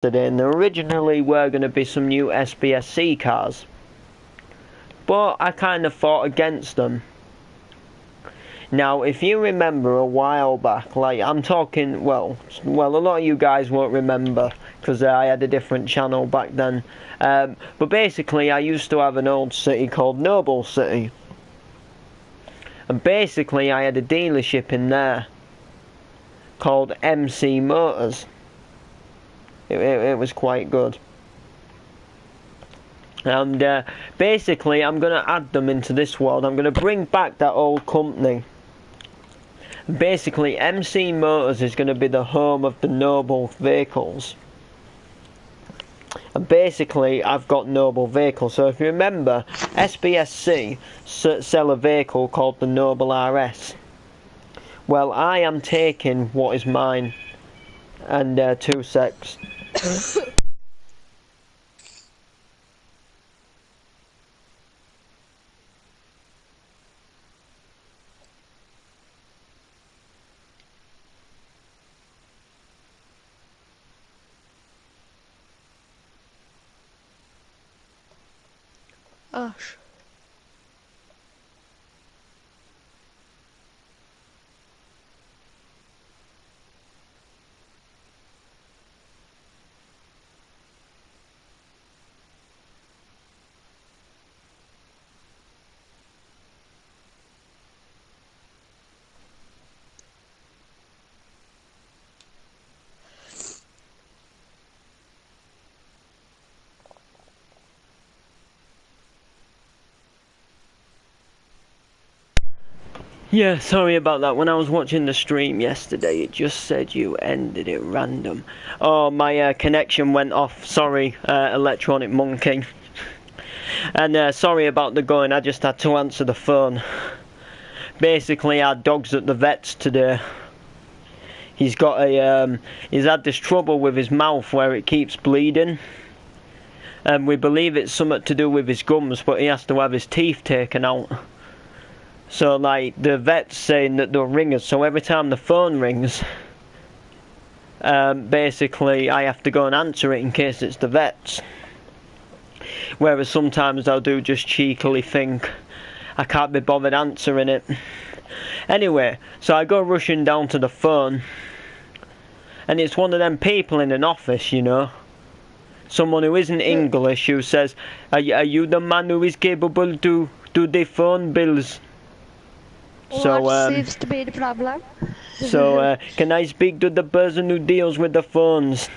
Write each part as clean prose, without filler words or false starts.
yesterday, and there originally were going to be some new SBSC cars, but I kind of fought against them. Now, if you remember a while back, like I'm talking, well, a lot of you guys won't remember because I had a different channel back then. But basically, I used to have an old city called Noble City, and basically, I had a dealership in there called MC Motors. It was quite good. And basically, I'm going to add them into this world. I'm going to bring back that old company. Basically, MC Motors is going to be the home of the noble vehicles. And basically, I've got noble vehicles. So if you remember, SBSC sell a vehicle called the Noble RS. Well, I am taking what is mine. And 2 secs. Ash. Yeah, sorry about that. When I was watching the stream yesterday, it just said you ended it random. Oh, my connection went off. Sorry, Electronic Monkey. And sorry about the going, I just had to answer the phone. Basically, our dog's at the vet's today. He's got he's had this trouble with his mouth where it keeps bleeding. And we believe it's something to do with his gums, but he has to have his teeth taken out. So, like, the vet's saying that they'll ring us, so every time the phone rings, basically, I have to go and answer it in case it's the vet's. Whereas sometimes I'll do just cheekily think, I can't be bothered answering it. Anyway, so I go rushing down to the phone, and it's one of them people in an office, you know. Someone who isn't English, who says, are you the man who is capable to do the phone bills? So, what seems to be the problem? So, can I speak to the person who deals with the phones?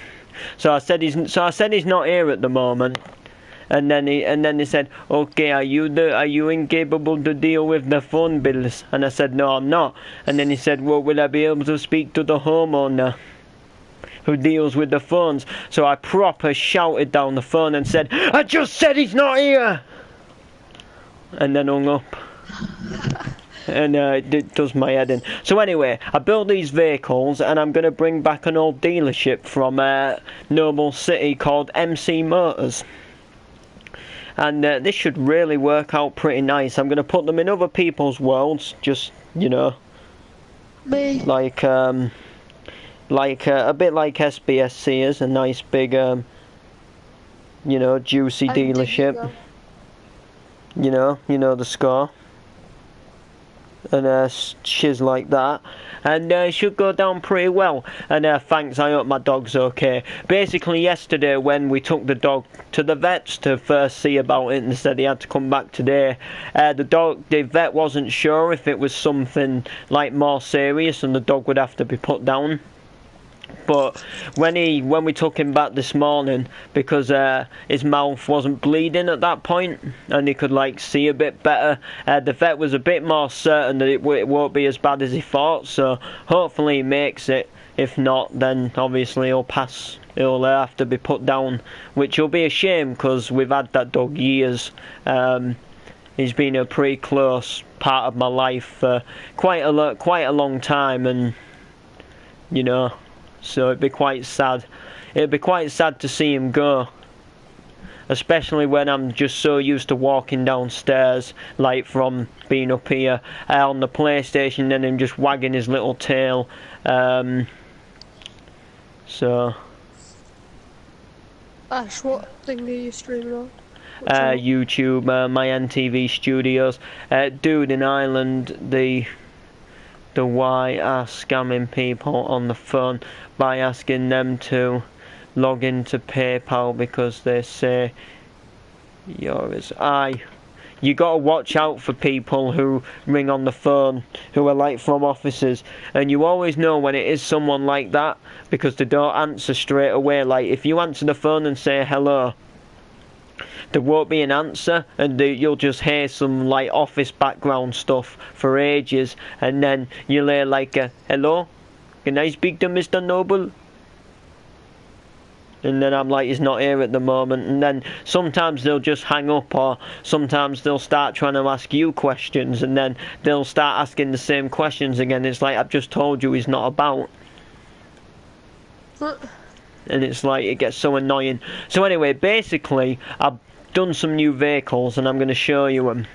So I said he's not here at the moment. And then he said, okay, are you incapable to deal with the phone bills? And I said, no, I'm not. And then he said, well, will I be able to speak to the homeowner who deals with the phones? So I proper shouted down the phone and said, I just said he's not here! And then hung up. And it does my head in. So anyway, I built these vehicles, and I'm going to bring back an old dealership from Noble City called MC Motors. And this should really work out pretty nice. I'm going to put them in other people's worlds, just, you know, like a bit like SBSC is, a nice big, you know, juicy dealership. You know the score. And shiz like that, and it should go down pretty well. And thanks, I hope my dog's okay. Basically, yesterday when we took the dog to the vets to first see about it and said he had to come back today, the vet wasn't sure if it was something like more serious and the dog would have to be put down. But when we took him back this morning, because his mouth wasn't bleeding at that point and he could like see a bit better, the vet was a bit more certain that it won't be as bad as he thought. So hopefully he makes it. If not, then obviously he'll pass. He'll have to be put down, which will be a shame because we've had that dog years. He's been a pretty close part of my life for quite a long time, and you know. So it'd be quite sad. It'd be quite sad to see him go. Especially when I'm just so used to walking downstairs, like from being up here on the PlayStation, and him just wagging his little tail. So Ash, what thing are you streaming on? YouTube, my NTV Studios. Dude in Ireland, the Y are scamming people on the phone by asking them to log into PayPal because they say yours. You gotta watch out for people who ring on the phone who are like from offices, and you always know when it is someone like that because they don't answer straight away. Like if you answer the phone and say hello, there won't be an answer, and you'll just hear some like office background stuff for ages, and then you'll hear like hello, can I speak to Mr. Noble? And then I'm like, he's not here at the moment. And then sometimes they'll just hang up, or sometimes they'll start trying to ask you questions, and then they'll start asking the same questions again. It's like, I've just told you he's not about. And it's like, it gets so annoying. So anyway, basically, I've done some new vehicles, and I'm going to show you them.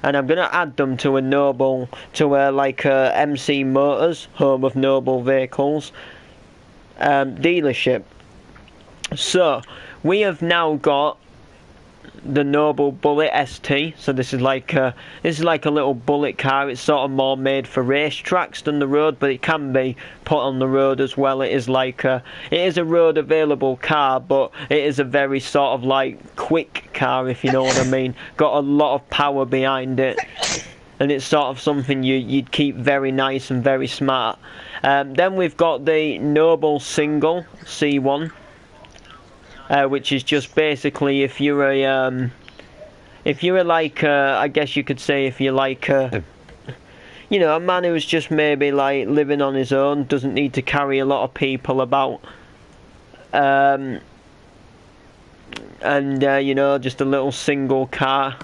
And I'm going to add them to a Noble, to a MC Motors, home of Noble vehicles, dealership. So we have now got the Noble Bullet ST. So this is like a little bullet car. It's sort of more made for racetracks than the road, but it can be put on the road as well. It is a road available car, but it is a very sort of like quick car, if you know what I mean. Got a lot of power behind it, and it's sort of something you'd keep very nice and very smart. Then we've got the Noble Single C1. Which is just basically if you're I guess you could say if you're like a man who's just maybe like living on his own, doesn't need to carry a lot of people about, and just a little single car,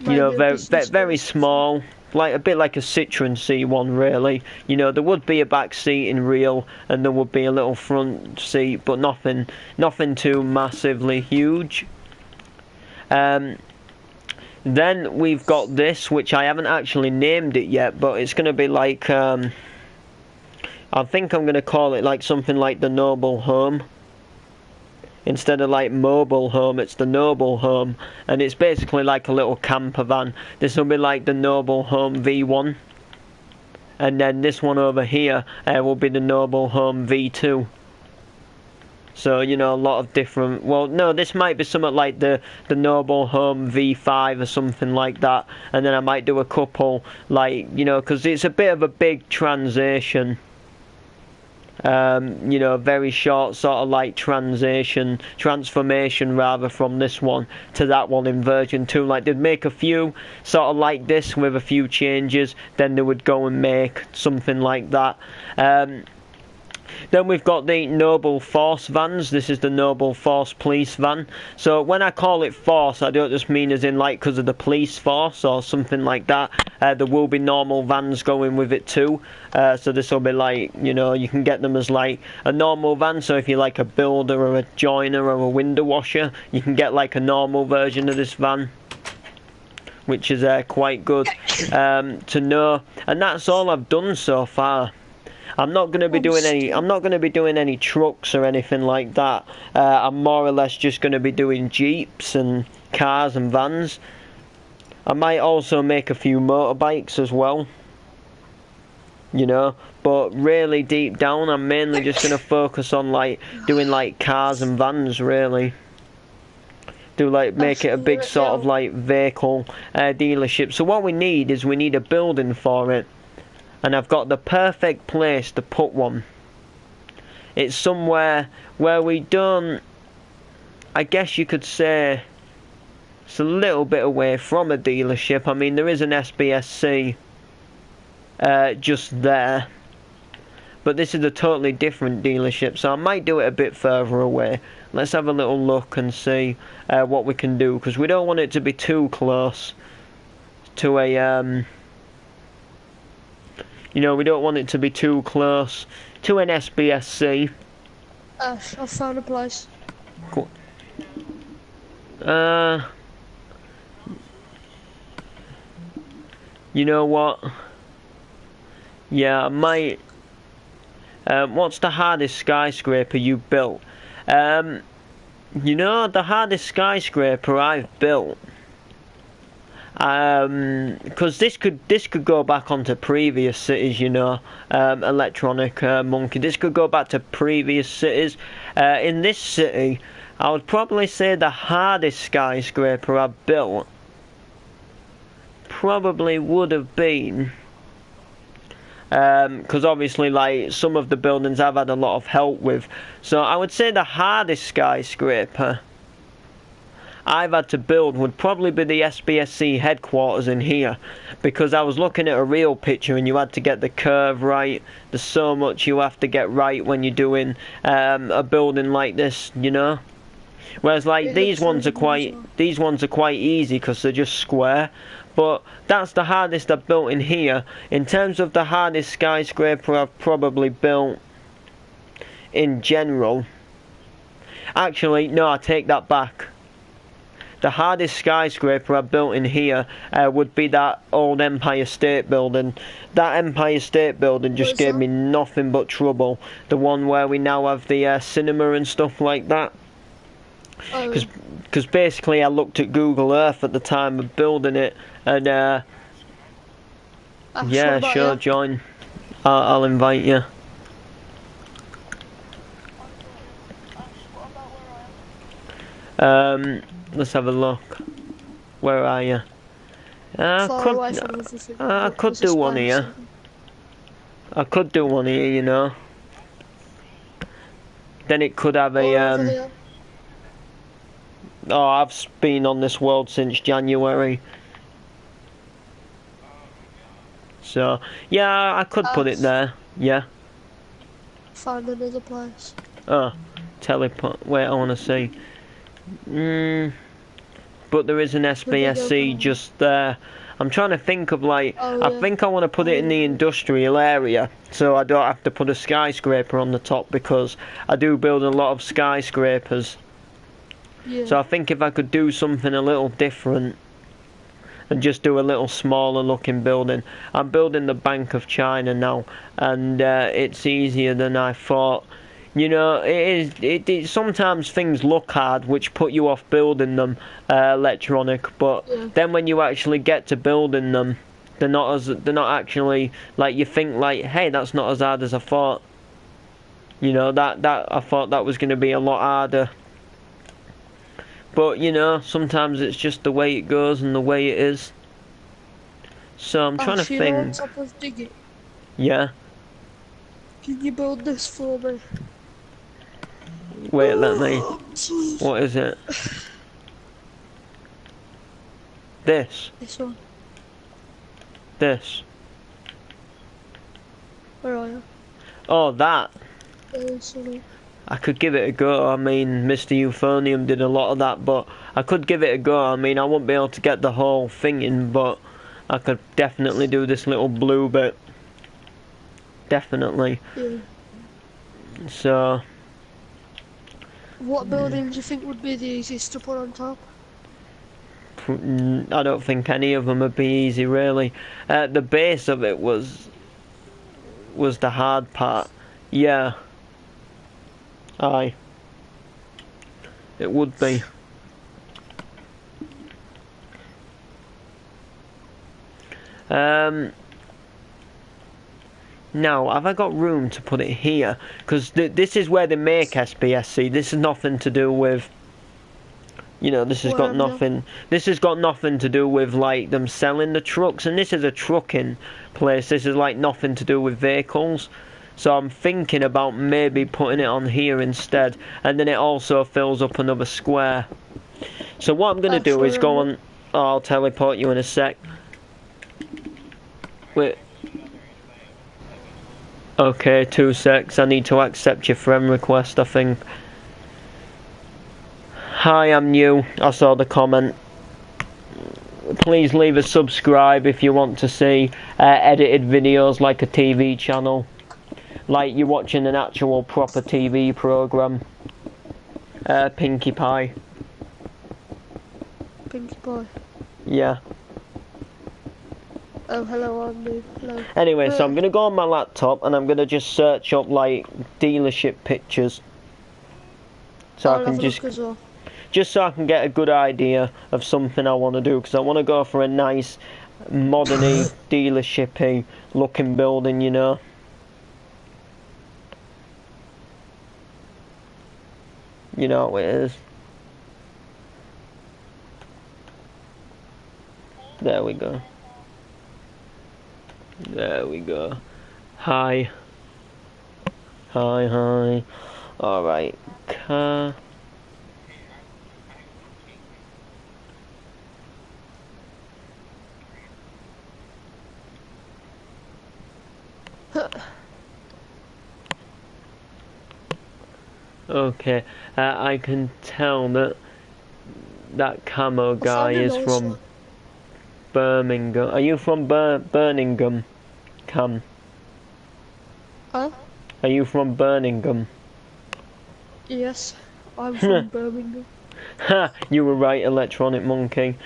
very small. Like a bit like a Citroen C1 really. There would be a back seat in real, and there would be a little front seat, but nothing too massively huge. Then we've got this, which I haven't actually named it yet, but it's going to be like I think I'm going to call it like something like the Noble Home. Instead of like mobile home, it's the Noble Home, and it's basically like a little camper van. This will be like the Noble Home V1, and then this one over here will be the Noble Home V2. So a lot of different. Well, no, this might be something like the Noble Home V5 or something like that, and then I might do a couple because it's a bit of a big transition. Very short sort of like transformation rather from this one to that one in version 2. Like they'd make a few sort of like this with a few changes, then they would go and make something like that. Then we've got the Noble Force vans. This is the Noble Force police van. So when I call it force, I don't just mean as in like because of the police force or something like that. There will be normal vans going with it too. So this will be like, you can get them as like a normal van. So if you're like a builder or a joiner or a window washer, you can get like a normal version of this van, which is quite good to know. And that's all I've done so far. I'm not going to be doing any trucks or anything like that. I'm more or less just going to be doing Jeeps and cars and vans. I might also make a few motorbikes as well. But really deep down, I'm mainly just going to focus on like doing like cars and vans really. Make it a big sort of like vehicle dealership. So what we need a building for it. And I've got the perfect place to put one. It's somewhere where we don't, I guess you could say, it's a little bit away from a dealership. I mean, there is an SBSC just there. But this is a totally different dealership, so I might do it a bit further away. Let's have a little look and see what we can do, because we don't want it to be too close to a... we don't want it to be too close to an SBSC. Ash, I found a place. Cool. You know what? Yeah, I might... what's the hardest skyscraper you built? You know, the hardest skyscraper I've built, because this could go back onto previous cities, you know, electronic monkey. This could go back to previous cities. In this city, I would probably say the hardest skyscraper I've built probably would have been, because obviously, like, some of the buildings I've had a lot of help with. So I would say the hardest skyscraper I've had to build would probably be the SBSC headquarters in here, because I was looking at a real picture and you had to get the curve right. There's so much you have to get right when you're doing a building like this, you know. Whereas like these ones are quite easy because they're just square. But that's the hardest I've built in here. In terms of the hardest skyscraper I've probably built in general. Actually, no, I take that back. The hardest skyscraper I built in here would be that old Empire State Building. That Empire State Building just gave me nothing but trouble. The one where we now have the cinema and stuff like that. Because basically I looked at Google Earth at the time of building it, and yeah, sure, join. I'll invite you. Let's have a look. Where are you? I could do one here. I could do one here, you know. Then it could have a oh, I've been on this world since January. So, yeah, I could put it there. Yeah. Find another place. Oh, teleport. Wait, I want to see. But there is an SBSC just there. I'm trying to think of like, I think I want to put it in the industrial area, so I don't have to put a skyscraper on the top, because I do build a lot of skyscrapers. Yeah. So I think if I could do something a little different and just do a little smaller looking building. I'm building the Bank of China now, and it's easier than I thought. You know, it sometimes things look hard, which put you off building them electronic, but then when you actually get to building them, they're not actually like, you think like, hey, that's not as hard as I thought. You know, that I thought that was going to be a lot harder. But, you know, sometimes it's just the way it goes and the way it is. So I'm trying to think. On top of digging. Yeah. Can you build this for me? Wait, let me. What is it? This. This one. This. Where are you? Oh, that. Sorry. I could give it a go. I mean, Mr. Euphonium did a lot of that, but I could give it a go. I mean, I won't be able to get the whole thing in, but I could definitely do this little blue bit. Definitely. Yeah. So. What building do you think would be the easiest to put on top? I don't think any of them would be easy, really. The base of it was the hard part. Yeah. Aye. It would be. Now, have I got room to put it here? Because this is where they make SBSC. This is nothing to do with, you know, this has got nothing. This has got nothing to do with like them selling the trucks. And this is a trucking place. This is like nothing to do with vehicles. So I'm thinking about maybe putting it on here instead, and then it also fills up another square. So what I'm gonna do is go on. Oh, I'll teleport you in a sec. Wait. Okay, 2 secs. I need to accept your friend request, I think. Hi, I'm new. I saw the comment. Please leave a subscribe if you want to see edited videos like a TV channel. Like you're watching an actual proper TV programme. Pinkie Pie. Pinkie Pie? Yeah. Oh, hello, I'm new. Hello. Anyway, so I'm going to go on my laptop and I'm going to just search up, like, dealership pictures. So I'll I can have a look as well. just so I can get a good idea of something I want to do, because I want to go for a nice modern-y, dealership-y looking building, you know. You know what it is. There we go. There we go. Hi. Hi, hi. Alright. Car. Okay. I can tell that that camo guy is from Birmingham. Are you from Birmingham, Cam? Huh? Are you from Birmingham? Yes, I'm from Birmingham. Ha! You were right, Electronic Monkey.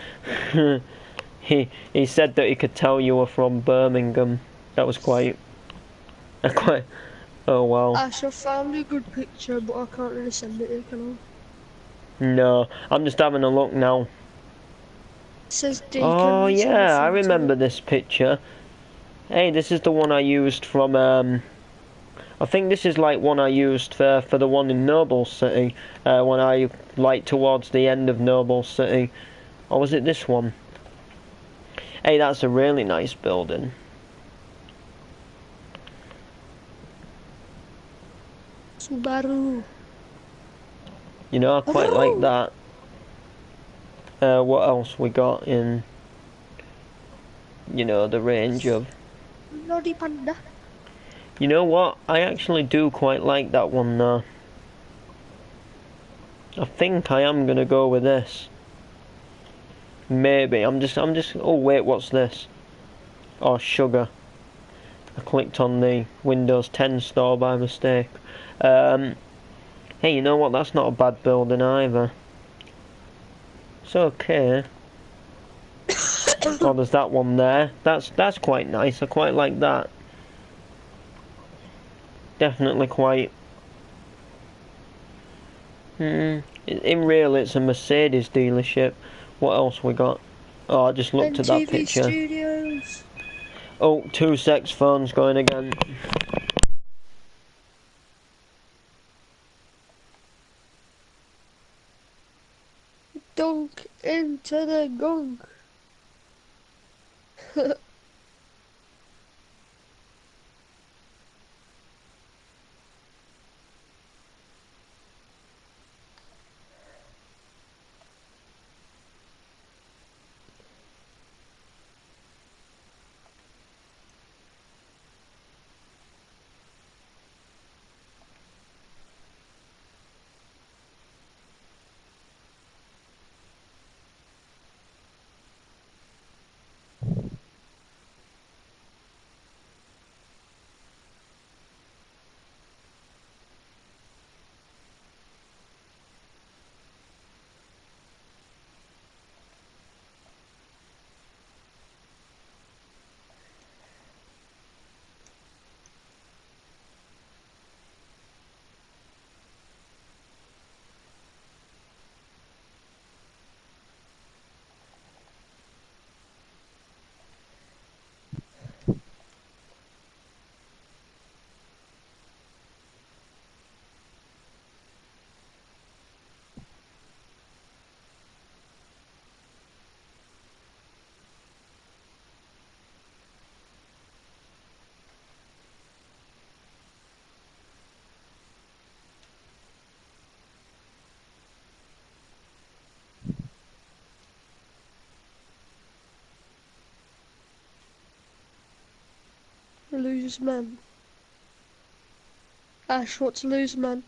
he said that he could tell you were from Birmingham. That was quite. Oh wow. Ash, I found a good picture, but I can't really send it here, can I? No, I'm just having a look now. It says Oh Deacons on the yeah, I front of remember it. this picture. Hey, this is the one I used from I think this is like one I used for the one in Noble City, when I like towards the end of Noble City. Or was it this one? Hey, that's a really nice building. Subaru. You know, I quite like that. What else we got in, you know, the range of... Lodi Panda. You know what? I actually do quite like that one though. I think I am gonna go with this. Maybe. I'm just oh wait, what's this? Oh, sugar. I clicked on the Windows 10 store by mistake. Hey, you know what? That's not a bad building either. It's okay. Oh, there's that one there. That's quite nice. I quite like that. Definitely quite. In real, it's a Mercedes dealership. What else we got? Oh, I just looked at that picture. Studios. Oh, 2 sex phones going again. Dunk into the gunk. Lose man. Ash, what's lose man?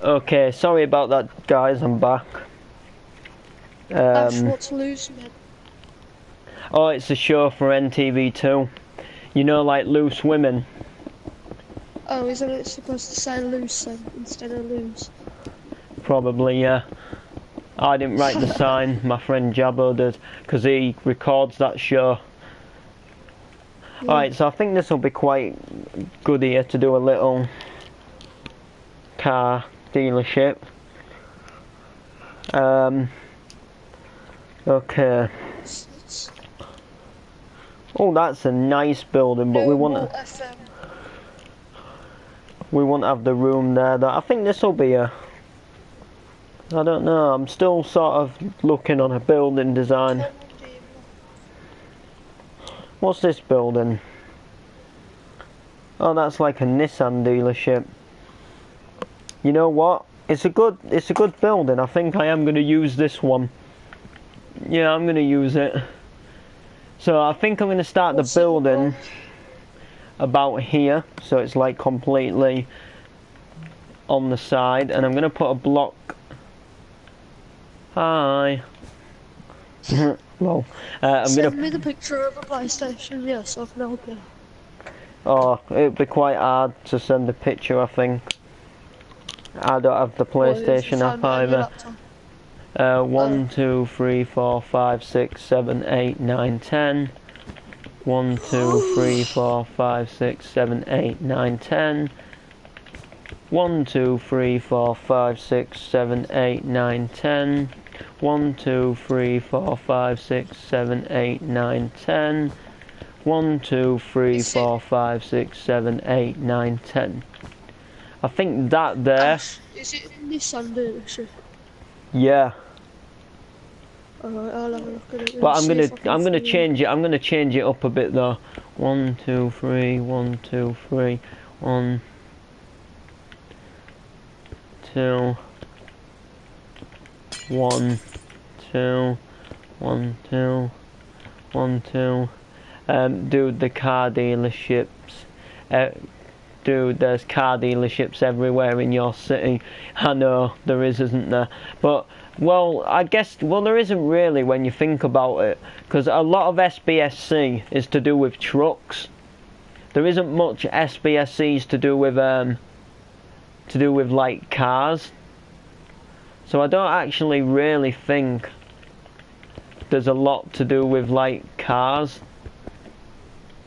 Okay, sorry about that, guys. I'm back. Ash, what's loose man? Oh, it's a show for NTV2. You know, like Loose Women. Oh, isn't it supposed to say loose then, instead of lose? Probably, yeah. I didn't write the sign, my friend Jabbo did, because he records that show. Yeah. Alright, so I think this will be quite good here to do a little car dealership. Okay. Oh, that's a nice building, but we want to have the room there. That I think this will be a. I don't know. I'm still sort of looking on a building design. What's this building? Oh, that's like a Nissan dealership. You know what? It's a good building. I think I am going to use this one. Yeah, I'm going to use it. So I think I'm going to start the building about here, so it's like completely on the side, and I'm going to put a block. Hi. Well, Send me the picture of a PlayStation, yes, I can help you. Oh, it'd be quite hard to send a picture, I think. I don't have the PlayStation app either. 1, 2, 3, 4, 5, 6, 7, 8, 9, 10. 1, 2, 3, 4, 5, 6, 7, 8, 9, 10. 1, 2, 3, 4, 5, 6, 7, 8, 9, 10. 1, 2, 3, 4, 5, 6, 7, 8, 9, 10. 1, 2, 3, 4, 5, 6, 7, 8, 9, 10. I think that there. Is it in Nissan dealership? Yeah. Alright, I'll have a look at it. But I'm gonna change it. I'm gonna change it up a bit though. 1, 2, 3. 1, 2, 3. 1, 2. 1, 2. 1, 2. 1, 2. Dude, the car dealerships. Dude, there's car dealerships everywhere in your city. I know there is, isn't there? But well, I guess there isn't really when you think about it, because a lot of SBSC is to do with trucks. There isn't much SBSCs to do with like cars. So I don't actually really think there's a lot to do with like cars.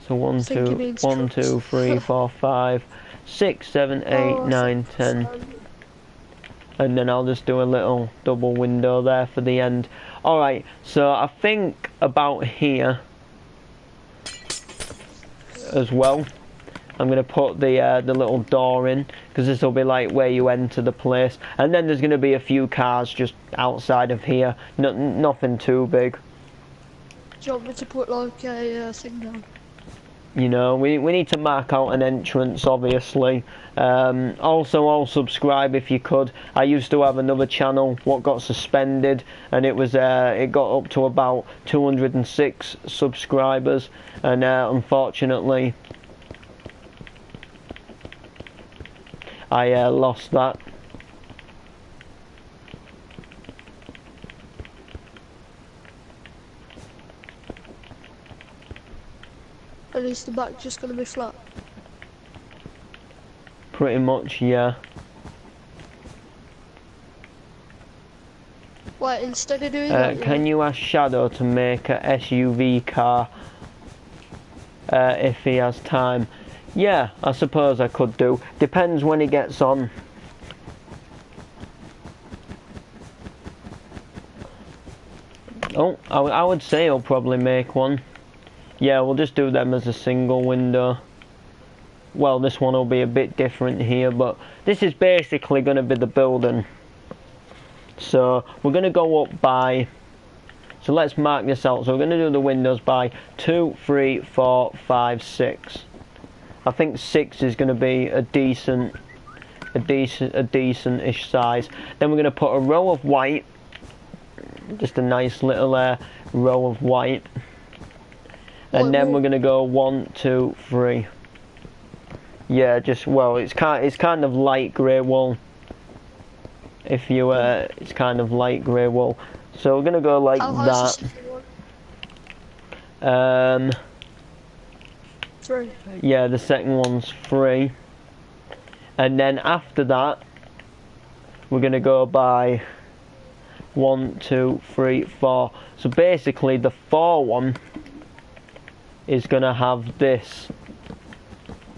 So 1, 2, 3, 4, 5, 6, 7, 8, 9, 10. And then I'll just do a little double window there for the end. Alright, so I think about here as well, I'm going to put the little door in, because this will be like where you enter the place. And then there's going to be a few cars just outside of here. Nothing too big. Do you want me to put like a thing down? You know, we need to mark out an entrance, obviously. Also, I'll subscribe if you could. I used to have another channel, what got suspended, and it got up to about 206 subscribers, and unfortunately, I lost that. And is the back just going to be flat? Pretty much, yeah. Wait, instead of doing that... Can you ask Shadow to make a SUV car if he has time? Yeah, I suppose I could do. Depends when he gets on. Oh, I would say he'll probably make one. Yeah, we'll just do them as a single window. Well, this one will be a bit different here, but this is basically going to be the building. So we're going to go up by, so let's mark this out. So we're going to do the windows by 2, 3, 4, 5, 6. I think 6 is going to be a decent-ish size. Then we're going to put a row of white, just a nice little row of white. And then we're gonna go 1, 2, 3. Yeah, just it's kind of light grey wool. If you it's kind of light grey wool. So we're gonna go like that. 3. Yeah, the second one's 3. And then after that, we're gonna go by 1, 2, 3, 4. So basically the 4 one is gonna have this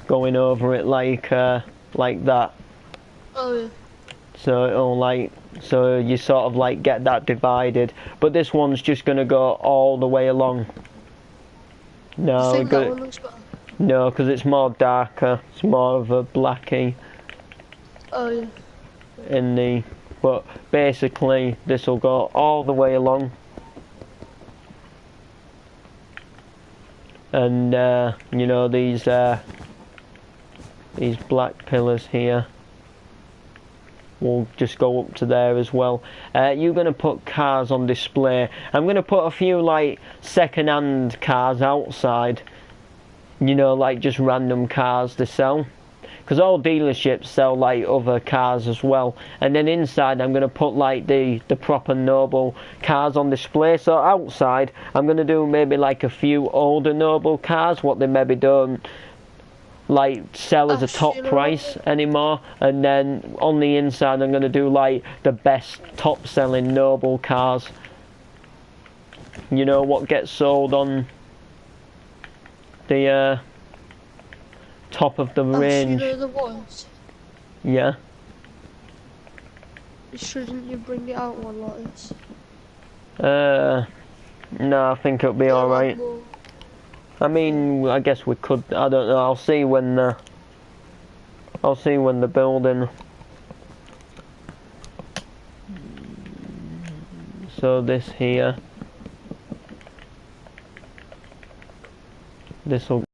going over it like that. Oh yeah. So it'll so you sort of like get that divided. But this one's just gonna go all the way along. No, I think that one looks better. no, because it's more darker. It's more of a blacky Oh yeah. in the. But basically, this will go all the way along. And you know these black pillars here will just go up to there as well. You're gonna put cars on display. I'm gonna put a few like second-hand cars outside. You know, like just random cars to sell. Because all dealerships sell like other cars as well. And then inside I'm going to put like the proper noble cars on display. So outside I'm going to do maybe like a few older noble cars, what they maybe don't like sell as a top price anymore. And then on the inside I'm going to do like the best top selling noble cars. You know, what gets sold on the top of the range. You know the ones? Yeah. Shouldn't you bring it out one like this? No, I think it'll be alright. I mean, I guess we could, I don't know, I'll see when the building. So this here. This'll